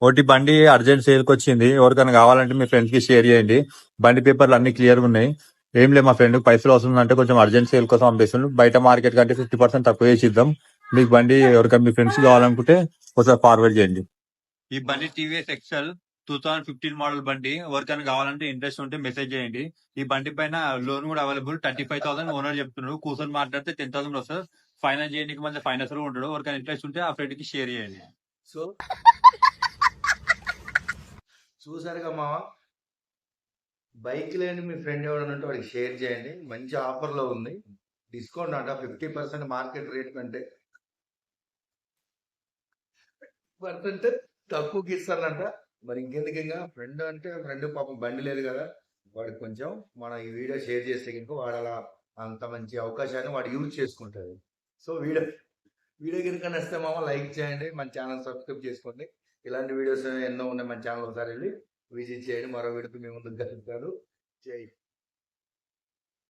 ఒకటి బండి అర్జెంట్ సేల్కి వచ్చింది. ఎవరికైనా కావాలంటే మీ ఫ్రెండ్స్ కి షేర్ చేయండి. బండి పేపర్లు అన్ని క్లియర్ గా ఉన్నాయి. ఏం లేదు, మా ఫ్రెండ్ పైసలు వస్తుందంటే కొంచెం అర్జెంట్ సేల్ కోసం పంపిస్తుంది. బయట మార్కెట్ కంటే 50% తక్కువ చేసి ఇద్దాం. మీకు బండి ఎవరికైనా మీ ఫ్రెండ్స్ కావాలనుకుంటే ఒకసారి ఫార్వర్డ్ చేయండి. ఈ బండి టీవీఎస్ ఎక్సెల్ 2015 మోడల్ బండి. ఎవరికైనా కావాలంటే ఇంట్రెస్ట్ ఉంటే మెసేజ్ చేయండి. ఈ బండి పైన లోన్ కూడా అవైలబుల్. 35,000 ఓనర్ చెప్తున్నారు. కూర్చొని మాట్లాడితే 10,000 వస్తుంది. ఫైనాన్స్ చేయడానికి మధ్య ఫైనాన్స్ కూడా ఉంటాడు. ఎవరికైనా ఇంట్రెస్ట్ ఉంటే ఆ ఫ్రెండ్ కి షేర్ చేయండి. సో చూసారుగా మామ, బైక్ లేని మీ ఫ్రెండ్ ఎవడనంటే వాడికి షేర్ చేయండి. మంచి ఆఫర్లో ఉంది, డిస్కౌంట్ అంట 50% మార్కెట్ రేట్ కంటే పర్సెంట్ తక్కువకి ఇస్తానంట. మరి ఇంకెందుకు, ఇంకా ఫ్రెండ్ అంటే ఫ్రెండ్ పాపం బండి లేదు కదా, వాడికి కొంచెం మన ఈ వీడియో షేర్ చేస్తే ఇంకా వాడు అలా అంత మంచి అవకాశాన్ని వాడు యూజ్ చేసుకుంటాడు. సో వీడియో కనుక నచ్చితే మామ లైక్ చేయండి, మన ఛానల్ సబ్స్క్రైబ్ చేసుకోండి. ఇలాంటి వీడియోస్ ఎన్నో ఉన్నాయి మన ఛానల్, ఒకసారి వెళ్ళి విజిట్ చేయండి. మరో వీడియోకి మీ ముందుకు కలుగుతారు. జై